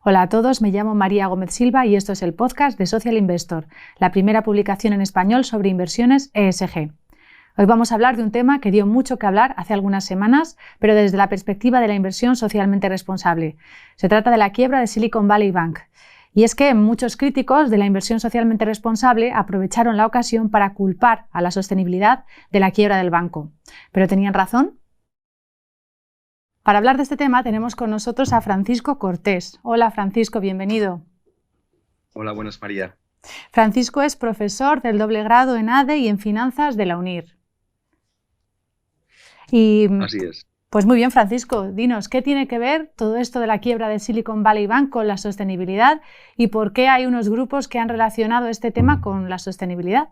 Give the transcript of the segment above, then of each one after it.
Hola a todos, me llamo María Gómez Silva y esto es el podcast de Social Investor, la primera publicación en español sobre inversiones ESG. Hoy vamos a hablar de un tema que dio mucho que hablar hace algunas semanas, pero desde la perspectiva de la inversión socialmente responsable. Se trata de la quiebra de Silicon Valley Bank. Y es que muchos críticos de la inversión socialmente responsable aprovecharon la ocasión para culpar a la sostenibilidad de la quiebra del banco. ¿Pero tenían razón? Para hablar de este tema tenemos con nosotros a Francisco Cortés. Hola Francisco, bienvenido. Hola, buenas María. Francisco es profesor del doble grado en ADE y en Finanzas de la UNIR. Así es. Pues muy bien, Francisco, dinos, ¿qué tiene que ver todo esto de la quiebra de Silicon Valley Bank con la sostenibilidad y por qué hay unos grupos que han relacionado este tema con la sostenibilidad?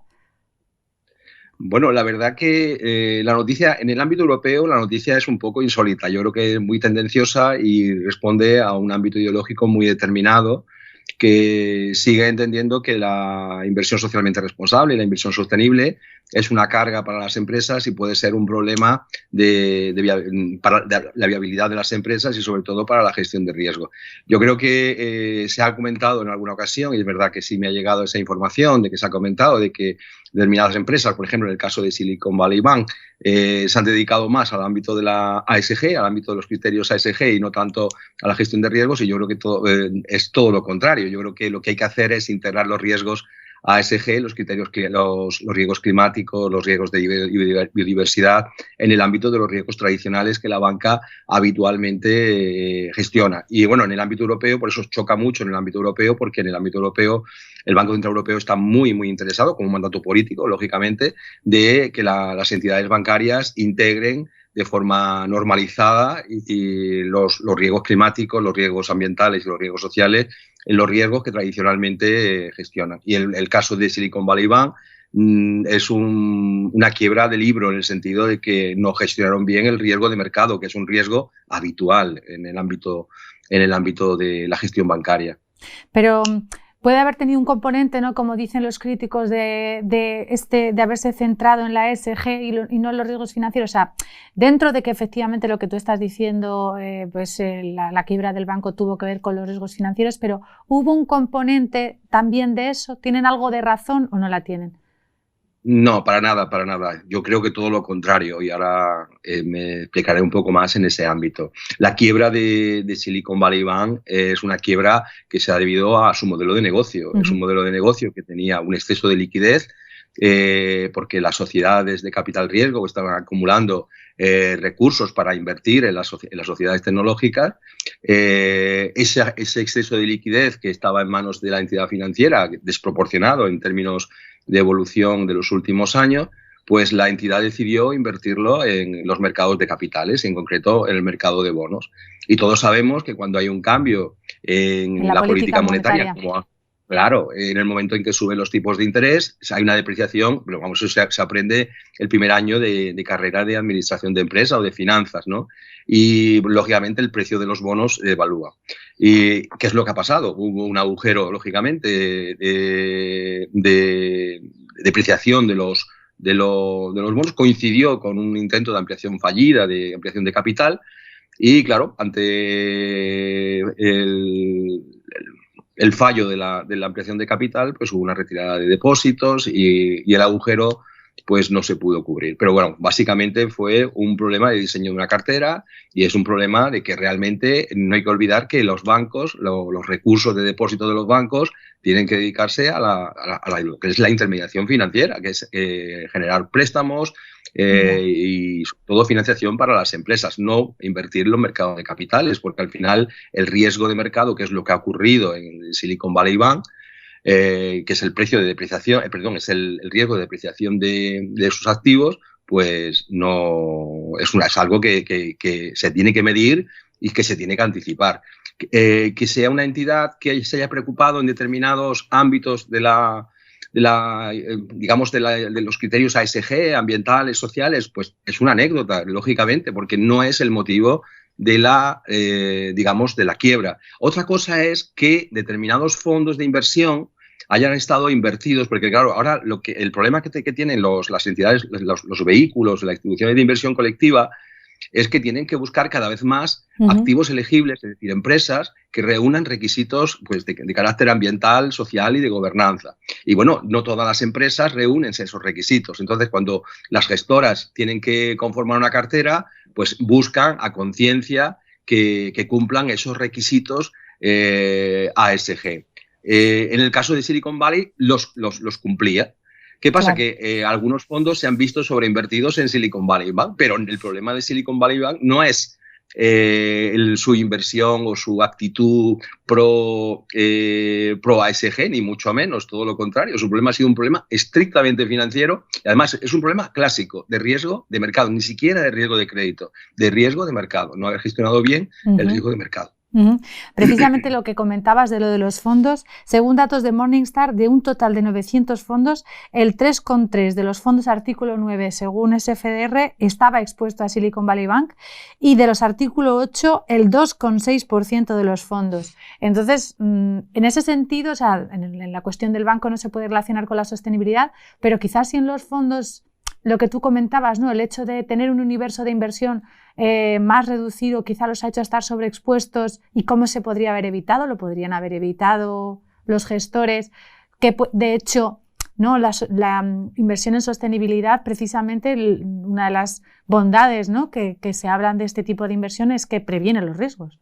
Bueno, la verdad que la noticia, en el ámbito europeo, la noticia es un poco insólita. Yo creo que es muy tendenciosa y responde a un ámbito ideológico muy determinado que sigue entendiendo que la inversión socialmente responsable y la inversión sostenible es una carga para las empresas y puede ser un problema para la viabilidad de las empresas y sobre todo para la gestión de riesgo. Yo creo que se ha comentado en alguna ocasión, y es verdad que sí me ha llegado esa información de que se ha comentado de que determinadas empresas, por ejemplo en el caso de Silicon Valley Bank, se han dedicado más al ámbito de la ASG, al ámbito de los criterios ASG y no tanto a la gestión de riesgos, y yo creo que es todo lo contrario. Yo creo que lo que hay que hacer es integrar los riesgos ASG, los riesgos climáticos, los riesgos de biodiversidad en el ámbito de los riesgos tradicionales que la banca habitualmente gestiona. Y bueno, en el ámbito europeo, por eso choca mucho en el ámbito europeo, porque en el ámbito europeo el Banco Central Europeo está muy, muy interesado, como un mandato político, lógicamente, de que las entidades bancarias integren de forma normalizada y los riesgos climáticos, los riesgos ambientales y los riesgos sociales en los riesgos que tradicionalmente gestionan. Y el caso de Silicon Valley Bank es una quiebra de libro en el sentido de que no gestionaron bien el riesgo de mercado, que es un riesgo habitual en el ámbito de la gestión bancaria. Pero puede haber tenido un componente, ¿no? Como dicen los críticos, de haberse centrado en la ESG y no en los riesgos financieros. O sea, dentro de que efectivamente lo que tú estás diciendo, la quiebra del banco tuvo que ver con los riesgos financieros, pero ¿hubo un componente también de eso? ¿Tienen algo de razón o no la tienen? No, para nada, para nada. Yo creo que todo lo contrario y ahora me explicaré un poco más en ese ámbito. La quiebra de Silicon Valley Bank es una quiebra que se ha debido a su modelo de negocio. Es un modelo de negocio que tenía un exceso de liquidez porque las sociedades de capital riesgo estaban acumulando recursos para invertir en las sociedades tecnológicas. Ese exceso de liquidez que estaba en manos de la entidad financiera, desproporcionado en términos de evolución de los últimos años, pues la entidad decidió invertirlo en los mercados de capitales, en concreto en el mercado de bonos. Y todos sabemos que cuando hay un cambio en la política monetaria, claro, en el momento en que suben los tipos de interés, hay una depreciación, pero vamos, eso se aprende el primer año de carrera de administración de empresa o de finanzas, ¿no? Y, lógicamente, el precio de los bonos evalúa. ¿Y qué es lo que ha pasado? Hubo un agujero, lógicamente, de depreciación de los bonos, coincidió con un intento de ampliación fallida, de ampliación de capital, y, claro, ante el fallo de la ampliación de capital, pues hubo una retirada de depósitos y el agujero pues no se pudo cubrir. Pero bueno, básicamente fue un problema de diseño de una cartera y es un problema de que realmente no hay que olvidar que los bancos, los recursos de depósito de los bancos tienen que dedicarse a lo que es la intermediación financiera, que es generar préstamos y sobre todo financiación para las empresas, no invertir en los mercados de capitales, porque al final el riesgo de mercado, que es lo que ha ocurrido en Silicon Valley Bank, que es el precio de depreciación, es el riesgo de depreciación de sus activos, pues no es algo que se tiene que medir y que se tiene que anticipar. Que sea una entidad que se haya preocupado en determinados ámbitos de los criterios ASG, ambientales, sociales, pues es una anécdota, lógicamente, porque no es el motivo de la quiebra. Otra cosa es que determinados fondos de inversión hayan estado invertidos, porque claro, ahora el problema que tienen las entidades, los vehículos, las instituciones de inversión colectiva, es que tienen que buscar cada vez más activos elegibles, es decir, empresas que reúnan requisitos pues, de carácter ambiental, social y de gobernanza. Y bueno, no todas las empresas reúnen esos requisitos. Entonces, cuando las gestoras tienen que conformar una cartera, pues buscan a conciencia que cumplan esos requisitos ASG. En el caso de Silicon Valley, los cumplía. ¿Qué pasa? Claro. Que algunos fondos se han visto sobreinvertidos en Silicon Valley Bank, pero el problema de Silicon Valley Bank no es su inversión o su actitud pro ASG, ni mucho menos, todo lo contrario. Su problema ha sido un problema estrictamente financiero y además es un problema clásico de riesgo de mercado, ni siquiera de riesgo de crédito, de riesgo de mercado, no haber gestionado bien el riesgo de mercado. Precisamente lo que comentabas de lo de los fondos, según datos de Morningstar, de un total de 900 fondos, el 3,3 de los fondos artículo 9, según SFDR, estaba expuesto a Silicon Valley Bank y de los artículo 8, el 2,6% de los fondos. Entonces, en ese sentido, o sea, en la cuestión del banco no se puede relacionar con la sostenibilidad, pero quizás si en los fondos, lo que tú comentabas, ¿no? El hecho de tener un universo de inversión más reducido quizá los ha hecho estar sobreexpuestos. ¿Y cómo se podría haber evitado? ¿Lo podrían haber evitado los gestores? Que de hecho, ¿no? La inversión en sostenibilidad, precisamente una de las bondades, ¿no? que se hablan de este tipo de inversión es que previene los riesgos.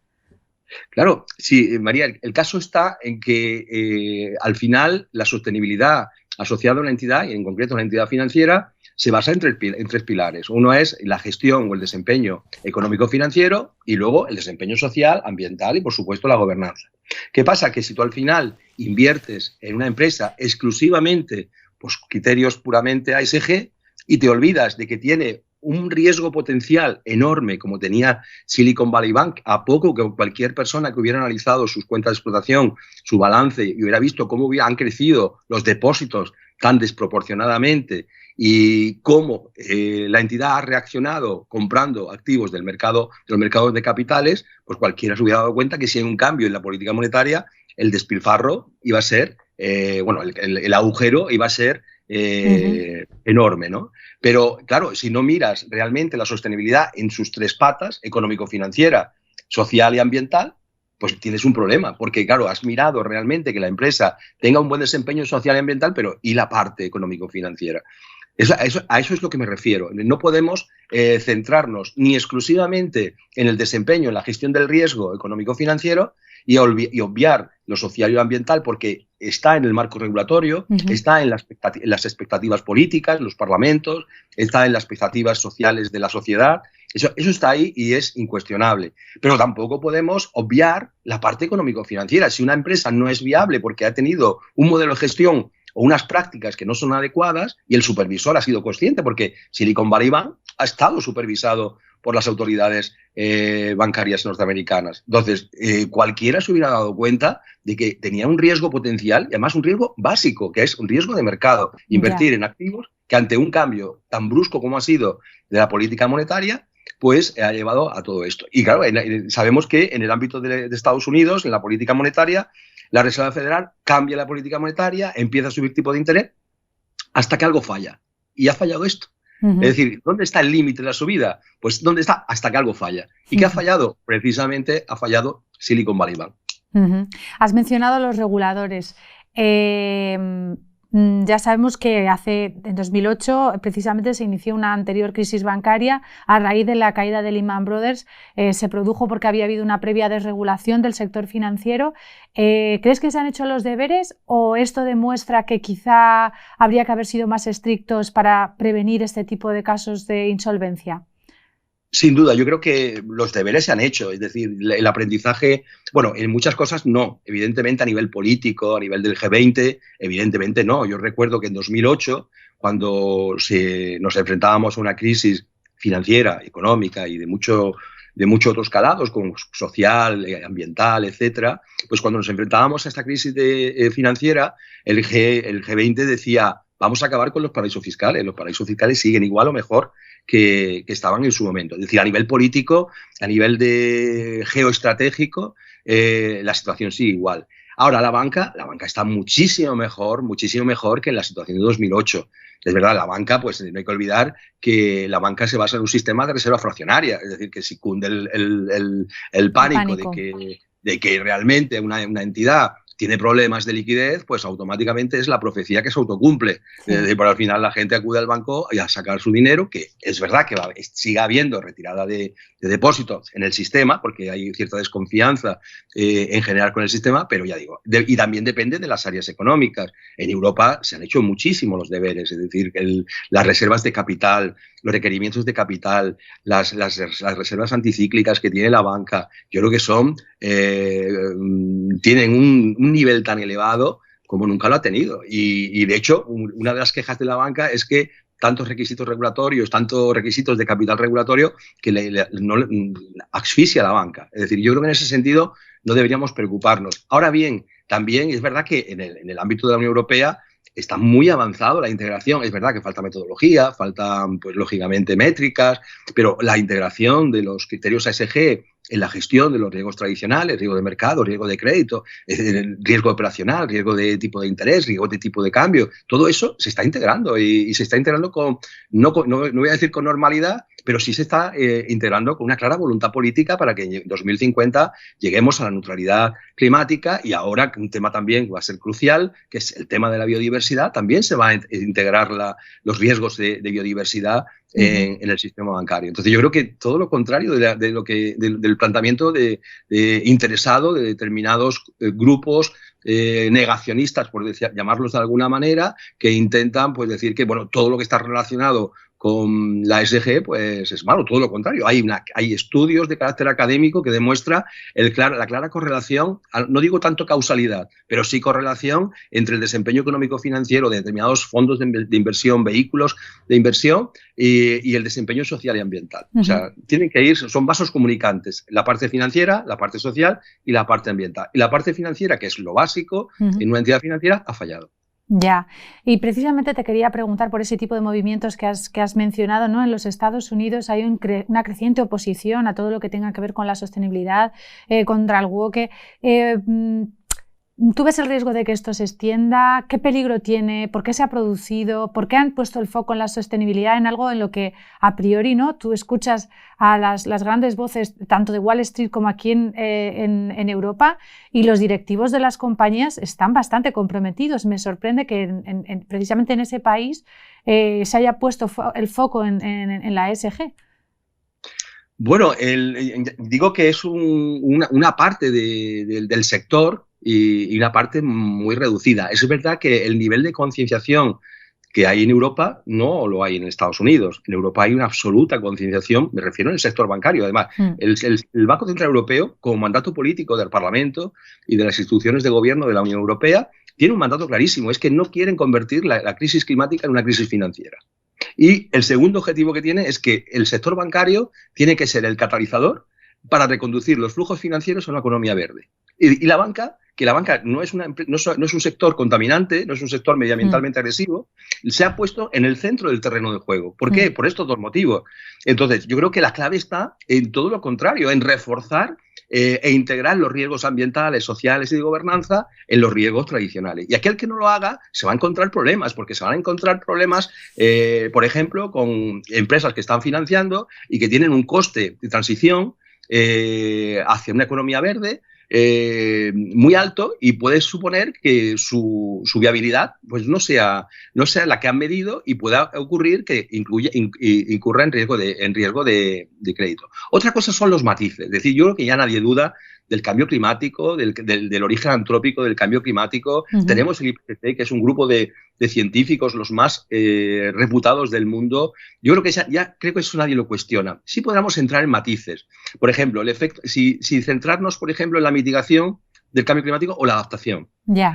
Claro, sí, María, el caso está en que al final la sostenibilidad asociada a una entidad, y en concreto a una entidad financiera, se basa en tres pilares. Uno es la gestión o el desempeño económico-financiero y luego el desempeño social, ambiental y, por supuesto, la gobernanza. ¿Qué pasa? Que si tú al final inviertes en una empresa exclusivamente pues, criterios puramente ASG y te olvidas de que tiene un riesgo potencial enorme como tenía Silicon Valley Bank, a poco que cualquier persona que hubiera analizado sus cuentas de explotación, su balance y hubiera visto cómo han crecido los depósitos tan desproporcionadamente y cómo la entidad ha reaccionado comprando activos de los mercados de capitales, pues cualquiera se hubiera dado cuenta que si hay un cambio en la política monetaria, el despilfarro iba a ser, el agujero iba a ser enorme, ¿no? Pero, claro, si no miras realmente la sostenibilidad en sus tres patas, económico-financiera, social y ambiental, pues tienes un problema, porque, claro, has mirado realmente que la empresa tenga un buen desempeño social y ambiental, pero ¿y la parte económico-financiera? A eso es lo que me refiero. No podemos centrarnos ni exclusivamente en el desempeño, en la gestión del riesgo económico-financiero y obviar lo social y lo ambiental porque está en el marco regulatorio, está en las expectativas políticas, en los parlamentos, está en las expectativas sociales de la sociedad. Eso está ahí y es incuestionable. Pero tampoco podemos obviar la parte económico-financiera. Si una empresa no es viable porque ha tenido un modelo de gestión o unas prácticas que no son adecuadas y el supervisor ha sido consciente porque Silicon Valley Bank ha estado supervisado por las autoridades bancarias norteamericanas. Entonces, cualquiera se hubiera dado cuenta de que tenía un riesgo potencial y además un riesgo básico, que es un riesgo de mercado. Invertir en activos que ante un cambio tan brusco como ha sido de la política monetaria, pues ha llevado a todo esto. Y claro, sabemos que en el ámbito de Estados Unidos, en la política monetaria, la Reserva Federal cambia la política monetaria, empieza a subir tipo de interés hasta que algo falla. Y ha fallado esto. Es decir, ¿dónde está el límite de la subida? Pues ¿dónde está? Hasta que algo falla. ¿Y qué ha fallado? Precisamente ha fallado Silicon Valley Bank. Has mencionado a los reguladores. Ya sabemos que en 2008 precisamente se inició una anterior crisis bancaria a raíz de la caída de Lehman Brothers. Se produjo porque había habido una previa desregulación del sector financiero. ¿Crees que se han hecho los deberes o esto demuestra que quizá habría que haber sido más estrictos para prevenir este tipo de casos de insolvencia? Sin duda, yo creo que los deberes se han hecho, es decir, el aprendizaje, bueno, en muchas cosas no, evidentemente a nivel político, a nivel del G20, evidentemente no. Yo recuerdo que en 2008, cuando nos enfrentábamos a una crisis financiera, económica y de muchos otros calados, como social, ambiental, etcétera, pues cuando nos enfrentábamos a esta crisis financiera, el G20 decía, vamos a acabar con los paraísos fiscales. Los paraísos fiscales siguen igual o mejor que estaban en su momento. Es decir, a nivel político, a nivel de geoestratégico, la situación sigue igual. Ahora, la banca está muchísimo mejor que en la situación de 2008. Es verdad, la banca, pues no hay que olvidar que la banca se basa en un sistema de reserva fraccionaria, es decir, que si cunde el pánico de que realmente una entidad tiene problemas de liquidez, pues automáticamente es la profecía que se autocumple. Sí. Pero al final la gente acude al banco y a sacar su dinero, que es verdad que siga habiendo retirada de depósitos en el sistema, porque hay cierta desconfianza en general con el sistema, pero ya digo, y también depende de las áreas económicas. En Europa se han hecho muchísimo los deberes, es decir, las reservas de capital, los requerimientos de capital, las reservas anticíclicas que tiene la banca, yo creo que tienen un nivel tan elevado como nunca lo ha tenido. Y de hecho, una de las quejas de la banca es que tantos requisitos regulatorios, tantos requisitos de capital regulatorio que no asfixia a la banca. Es decir, yo creo que en ese sentido no deberíamos preocuparnos. Ahora bien, también es verdad que en el ámbito de la Unión Europea está muy avanzado la integración. Es verdad que falta metodología, faltan, pues, lógicamente, métricas, pero la integración de los criterios ESG en la gestión de los riesgos tradicionales, riesgo de mercado, riesgo de crédito, riesgo operacional, riesgo de tipo de interés, riesgo de tipo de cambio, todo eso se está integrando y se está integrando no voy a decir con normalidad, pero sí se está integrando con una clara voluntad política para que en 2050 lleguemos a la neutralidad climática. Y ahora un tema también que va a ser crucial, que es el tema de la biodiversidad, también se va a integrar los riesgos de biodiversidad en el sistema bancario. Entonces yo creo que todo lo contrario del planteamiento interesado de determinados grupos negacionistas, por llamarlos de alguna manera, que intentan, pues, decir que, bueno, todo lo que está relacionado con la ESG, pues es malo, todo lo contrario. Hay estudios de carácter académico que demuestra la clara correlación, no digo tanto causalidad, pero sí correlación entre el desempeño económico-financiero de determinados fondos de inversión, vehículos de inversión y el desempeño social y ambiental. O sea, tienen que ir, son vasos comunicantes, la parte financiera, la parte social y la parte ambiental. Y la parte financiera, que es lo básico en una entidad financiera, ha fallado. Ya, y precisamente te quería preguntar por ese tipo de movimientos que has mencionado, ¿no? En los Estados Unidos hay una creciente oposición a todo lo que tenga que ver con la sostenibilidad, contra el woke. ¿Tú ves el riesgo de que esto se extienda? ¿Qué peligro tiene? ¿Por qué se ha producido? ¿Por qué han puesto el foco en la sostenibilidad, en algo en lo que a priori, ¿no? Tú escuchas a las grandes voces, tanto de Wall Street como aquí en Europa, y los directivos de las compañías están bastante comprometidos. Me sorprende que precisamente en ese país se haya puesto el foco en la ESG. Bueno, digo que es una parte del sector y una parte muy reducida. Es verdad que el nivel de concienciación que hay en Europa no lo hay en Estados Unidos. En Europa hay una absoluta concienciación, me refiero en el sector bancario. Además, el Banco Central Europeo, como mandato político del Parlamento y de las instituciones de gobierno de la Unión Europea, tiene un mandato clarísimo, es que no quieren convertir la crisis climática en una crisis financiera. Y el segundo objetivo que tiene es que el sector bancario tiene que ser el catalizador para reconducir los flujos financieros a una economía verde. Y la banca, que la banca no es un sector contaminante, no es un sector medioambientalmente agresivo, se ha puesto en el centro del terreno de juego. ¿Por qué? Por estos dos motivos. Entonces, yo creo que la clave está en todo lo contrario, en reforzar e integrar los riesgos ambientales, sociales y de gobernanza en los riesgos tradicionales. Y aquel que no lo haga se va a encontrar problemas, porque se van a encontrar problemas, por ejemplo, con empresas que están financiando y que tienen un coste de transición hacia una economía verde muy alto, y puede suponer que su viabilidad, pues no sea la que han medido, y pueda ocurrir que incurra en riesgo de crédito. Otra cosa son los matices. Es decir, yo creo que ya nadie duda del cambio climático, del origen antrópico del cambio climático. Tenemos el IPCC, que es un grupo de científicos los más reputados del mundo. Yo creo que ya creo que eso nadie lo cuestiona. Sí podríamos entrar en matices. Por ejemplo, el efecto, si centrarnos, por ejemplo, en la mitigación del cambio climático o la adaptación.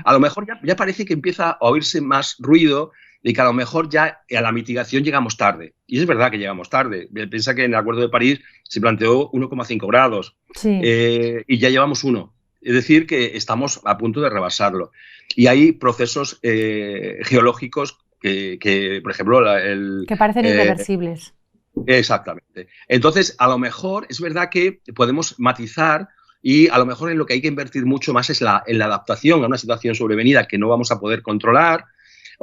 A lo mejor ya parece que empieza a oírse más ruido y que a lo mejor ya a la mitigación llegamos tarde. Y es verdad que llegamos tarde. Piensa que en el Acuerdo de París se planteó 1,5 grados y ya llevamos 1. Es decir, que estamos a punto de rebasarlo. Y hay procesos geológicos que, por ejemplo, que parecen irreversibles. Exactamente. Entonces, a lo mejor es verdad que podemos matizar y a lo mejor en lo que hay que invertir mucho más es en la adaptación a una situación sobrevenida que no vamos a poder controlar,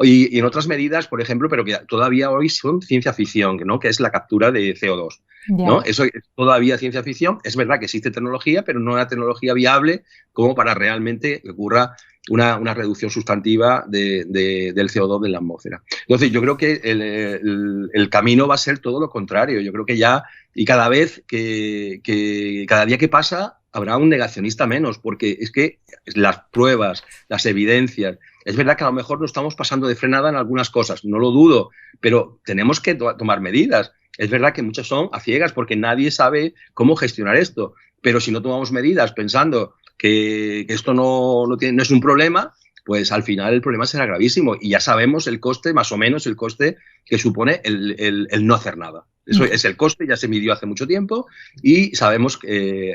y en otras medidas, por ejemplo, pero que todavía hoy son ciencia ficción, ¿no? Que es la captura de CO2. ¿No? Eso es todavía ciencia ficción. Es verdad que existe tecnología, pero no una tecnología viable como para realmente que ocurra una reducción sustantiva del CO2 de la atmósfera. Entonces, yo creo que el camino va a ser todo lo contrario. Yo creo que ya, y cada vez cada día que pasa, habrá un negacionista menos, porque es que las pruebas, las evidencias, es verdad que a lo mejor nos estamos pasando de frenada en algunas cosas, no lo dudo, pero tenemos que tomar medidas. Es verdad que muchas son a ciegas porque nadie sabe cómo gestionar esto, pero si no tomamos medidas pensando que esto no es un problema, pues al final el problema será gravísimo y ya sabemos el coste, más o menos el coste que supone el no hacer nada. Eso es el coste, ya se midió hace mucho tiempo y sabemos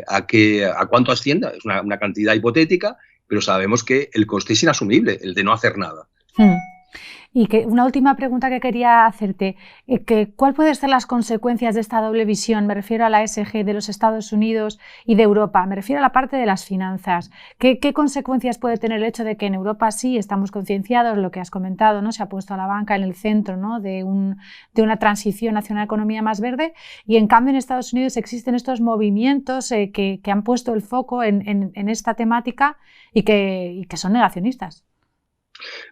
a cuánto asciende, es una cantidad hipotética, pero sabemos que el coste es inasumible, el de no hacer nada. Y una última pregunta que quería hacerte, ¿cuál pueden ser las consecuencias de esta doble visión? Me refiero a la ESG de los Estados Unidos y de Europa, me refiero a la parte de las finanzas. ¿Qué consecuencias puede tener el hecho de que en Europa sí estamos concienciados, lo que has comentado, ¿no? Se ha puesto a la banca en el centro, ¿no? de una transición hacia una economía más verde, y en cambio en Estados Unidos existen estos movimientos que han puesto el foco en esta temática y que son negacionistas?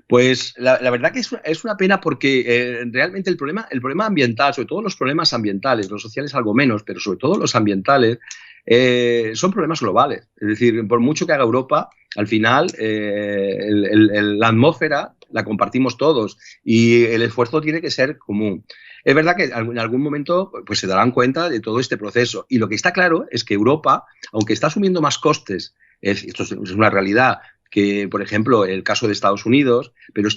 Pues la verdad que es una pena porque realmente el problema ambiental, sobre todo los problemas ambientales, los sociales algo menos, pero sobre todo los ambientales, son problemas globales. Es decir, por mucho que haga Europa, al final la atmósfera la compartimos todos y el esfuerzo tiene que ser común. Es verdad que en algún momento pues, se darán cuenta de todo este proceso y lo que está claro es que Europa, aunque está asumiendo más costes, esto es una realidad, que, por ejemplo, el caso de Estados Unidos, pero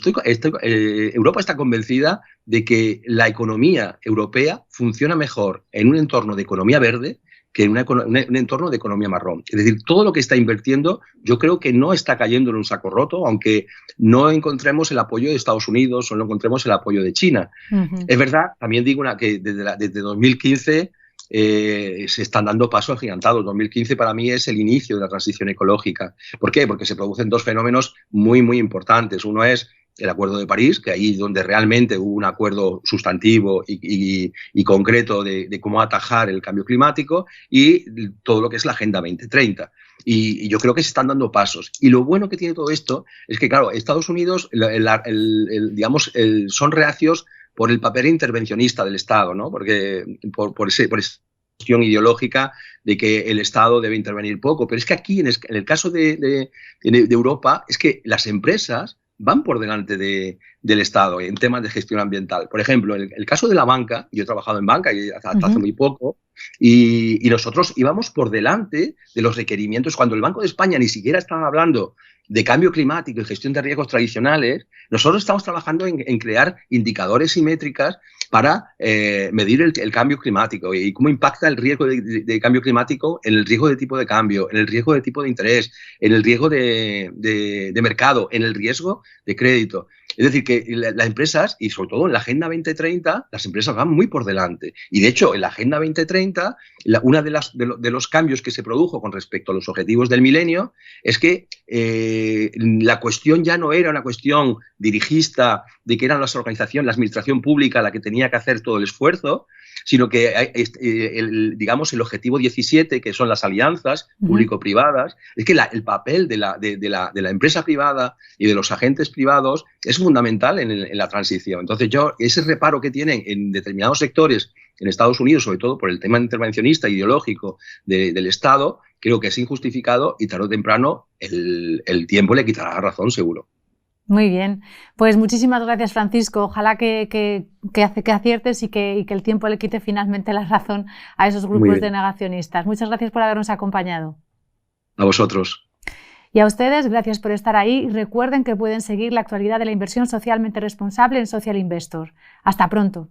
Europa está convencida de que la economía europea funciona mejor en un entorno de economía verde que en un entorno de economía marrón. Es decir, todo lo que está invirtiendo yo creo que no está cayendo en un saco roto, aunque no encontremos el apoyo de Estados Unidos o no encontremos el apoyo de China. Es verdad, también digo que desde 2015 se están dando pasos agigantados. 2015 para mí es el inicio de la transición ecológica. ¿Por qué? Porque se producen dos fenómenos muy, muy importantes. Uno es el Acuerdo de París, que ahí es donde realmente hubo un acuerdo sustantivo y concreto de cómo atajar el cambio climático, y todo lo que es la Agenda 2030. Y yo creo que se están dando pasos. Y lo bueno que tiene todo esto es que, claro, Estados Unidos son reacios por el papel intervencionista del Estado, ¿no? Porque por esa cuestión ideológica de que el Estado debe intervenir poco. Pero es que aquí, en el caso de Europa, es que las empresas van por delante del Estado en temas de gestión ambiental. Por ejemplo, el caso de la banca, yo he trabajado en banca hasta hace muy poco, y nosotros íbamos por delante de los requerimientos. Cuando el Banco de España ni siquiera estaba hablando de cambio climático y gestión de riesgos tradicionales, nosotros estamos trabajando en crear indicadores y métricas para medir el cambio climático y cómo impacta el riesgo de cambio climático en el riesgo de tipo de cambio, en el riesgo de tipo de interés, en el riesgo de mercado, en el riesgo de crédito. Es decir, que las empresas, y sobre todo en la Agenda 2030, las empresas van muy por delante. Y de hecho, en la Agenda 2030, una de los cambios que se produjo con respecto a los objetivos del milenio es que la cuestión ya no era una cuestión dirigista de que eran las organizaciones, la administración pública la que tenía que hacer todo el esfuerzo, sino que el objetivo 17, que son las alianzas público-privadas, es que el papel de la empresa privada y de los agentes privados es fundamental en la transición. Entonces, ese reparo que tienen en determinados sectores en Estados Unidos, sobre todo por el tema intervencionista ideológico del Estado, creo que es injustificado y tarde o temprano el tiempo le quitará la razón, seguro. Muy bien, pues muchísimas gracias, Francisco. Ojalá que aciertes y que el tiempo le quite finalmente la razón a esos grupos de negacionistas. Muchas gracias por habernos acompañado. A vosotros. Y a ustedes, gracias por estar ahí, y recuerden que pueden seguir la actualidad de la inversión socialmente responsable en Social Investor. Hasta pronto.